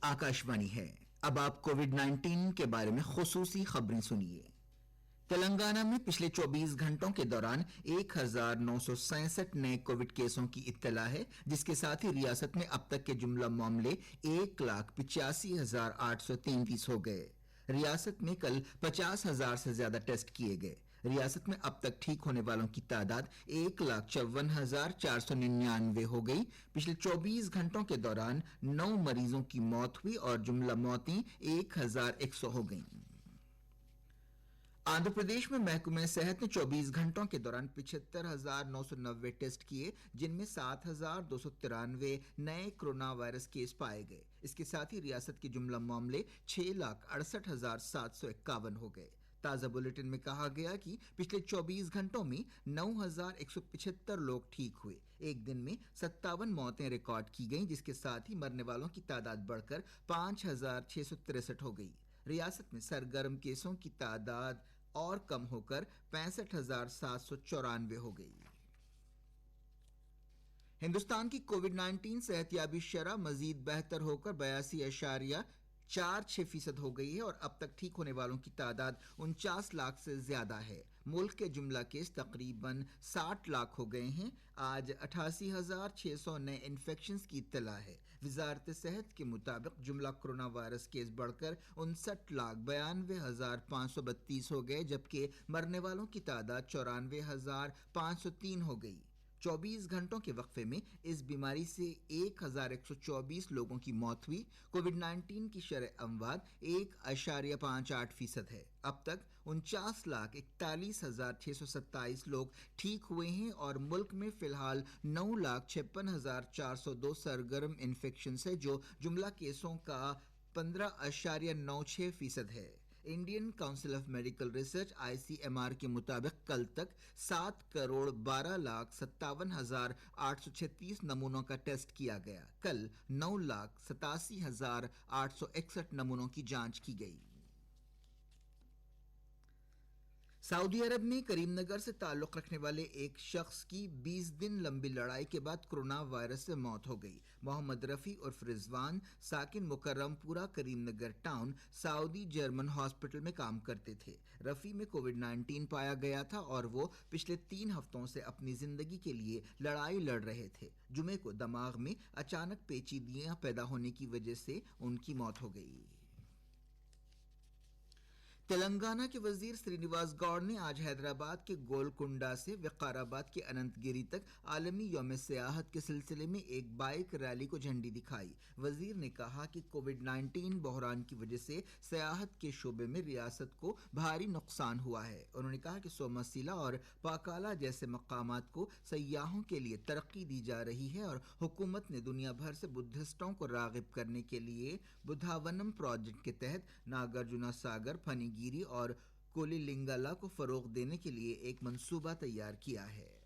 आकाशवाणी है। अब आप कोविड-19 के बारे में खुसूसी खबरें सुनिए। तेलंगाना में पिछले 24 घंटों के दौरान 1967 नए कोविड केसों की इत्तला है, जिसके साथ ही रियासत में अब तक के जुमला मामले 1,85,833 हो गए। रियासत में कल 50,000 से ज्यादा टेस्ट किए गए। रियासत में अब तक ठीक होने वालों की तादाद 1,54,499 हो गई। पिछले 24 घंटों के दौरान 9 मरीजों की मौत हुई और जुमला मौतें 1,100 हो गईं। आंध्र प्रदेश में महकमे सेहत ने 24 घंटों के दौरान 75,990 टेस्ट किए, जिनमें 7,293 नए कोरोना वायरस केस पाए गए। इसके साथ ही रियासत के जुमला मामले 6,68,751 हो गए। ताजा बुलेटिन में कहा गया कि पिछले 24 घंटों में 9,175 लोग ठीक हुए। एक दिन में 57 मौतें रिकॉर्ड की गईं, जिसके साथ ही मरने वालों की तादाद बढ़कर 5,663 हो गई। रियासत में सरगर्म केसों की तादाद और कम होकर 65,794 हो गई। हिंदुस्तान की कोविड-19 सेहतयाबी शरह मजीद बेहतर होकर 82.46% हो गई है और अब तक ठीक होने वालों की तादाद 49 लाख से ज्यादा है। मुल्क के जुमला केस तकरीबन 60 लाख हो गए हैं। आज 88,600 नए इन्फेक्शंस की इत्तला है। वजारत सेहत के मुताबिक जुमला कोरोना वायरस केस बढ़कर 59,92,532 हो गए, जबकि मरने वालों की तादाद 94,503 हो गई। 24 घंटों के वक्फे में इस बीमारी से 1,124 लोगों की मौत हुई। कोविड-19 की शरह अमवात 1.58% है। अब तक 49,41,627 लोग ठीक हुए हैं और मुल्क में फिलहाल 9,56,402 सरगर्म इन्फेक्शन है, जो जुमला केसों का 15.96% है। Indian council of medical research ICMR के मुताबिक कल तक 7,52,57,836 नमूनों का टेस्ट किया गया। कल 9,87,861 नमूनों की जांच की गई। सऊदी अरब में करीमनगर से ताल्लुक रखने वाले एक शख्स की 20 दिन लंबी लड़ाई के बाद कोरोना वायरस से मौत हो गई। मोहम्मद रफी उर्फ रिजवान साकिन Mukarrampura Karimnagar town Saudi German hospital में काम करते थे। रफी में कोविड-19 पाया गया था और वो पिछले 3 हफ्तों से अपनी जिंदगी के लिए लड़ाई लड़ रहे थे। जुमे को दिमाग में अचानक पेचीदगियां पैदा होने की वजह से उनकी मौत हो गई। तेलंगाना के वजीर श्रीनिवास गौड़ ने आज हैदराबाद के गोलकुंडा से विकाराबाद के अनंतगिरी तक आलमी यौम सियाहत के सिलसिले में एक बाइक रैली को झंडी दिखाई। वजीर ने कहा कि कोविड-19 बहरान की वजह से सियाहत के शोबे में रियासत को भारी नुकसान हुआ है। उन्होंने कहा कि सोमसीला और पाकाला जैसे मकामात को सयाहों के लिए तरक्की दी जा रही है और हुकूमत ने दुनिया भर से बुद्धिस्टों को रागिब करने के लिए बुद्धावनम प्रोजेक्ट के तहत नागार्जुना सागर, फनी गिरी और कोलिलिंगला को फरोग देने के लिए एक मंसूबा तैयार किया है।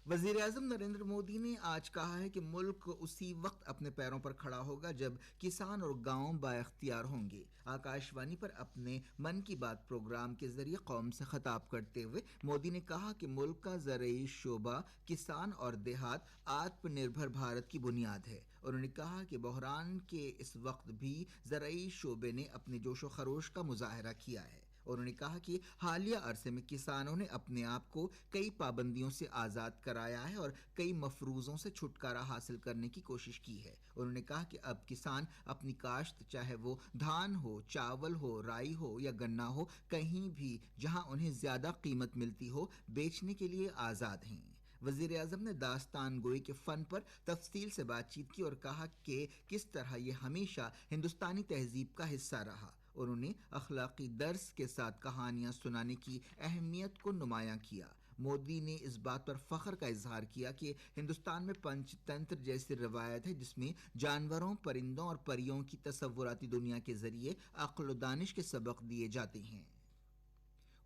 वजीर आजम नरेंद्र मोदी ने आज कहा है कि मुल्क उसी वक्त अपने पैरों पर खड़ा होगा जब किसान और गांव बाइख्तियार होंगे। आकाशवाणी पर अपने मन की बात प्रोग्राम के जरिए कौम से खिताब करते हुए मोदी ने कहा कि मुल्क का ज़राई शोबा, किसान और देहात आत्मनिर्भर भारत की बुनियाद है। उन्होंने कहा कि बहरान के इस वक्त भी ज़राई शोबे ने अपने जोशो खरोश का मुजाहरा किया है। उन्होंने कहा कि हालिया अरसे में किसानों ने अपने आप को कई पाबंदियों से आज़ाद कराया है और कई मफरूज़ों से छुटकारा हासिल करने की कोशिश की है। उन्होंने कहा कि अब किसान अपनी काश्त, चाहे वो धान हो, चावल हो, राई हो या गन्ना हो, कहीं भी जहां उन्हें ज़्यादा कीमत मिलती हो, बेचने के लिए आज़ाद हैं। वज़ीर आज़म ने दास्तान गोई के फ़न पर तफसील से बातचीत की और कहा कि किस तरह ये हमेशा हिंदुस्तानी तहजीब का हिस्सा रहा। उन्होंने अखलाकी दर्स के साथ कहानियां सुनाने की अहमियत को नुमायां किया। मोदी ने इस बात पर फख्र का इजहार किया कि हिंदुस्तान में पंचतंत्र जैसी रवायत है, जिसमें जानवरों, परिंदों और परियों की तसव्वुराती दुनिया के जरिए अक्ल व दानिश के सबक दिए जाते हैं।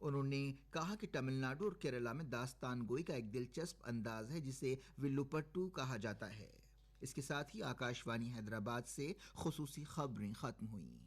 उन्होंने कहा कि तमिलनाडु और केरला में दास्तान गोई का एक दिलचस्प अंदाज है, जिसे विल्लुपट्टू कहा जाता है। इसके साथ ही आकाशवाणी हैदराबाद से खुसूसी खबरें खत्म हुई।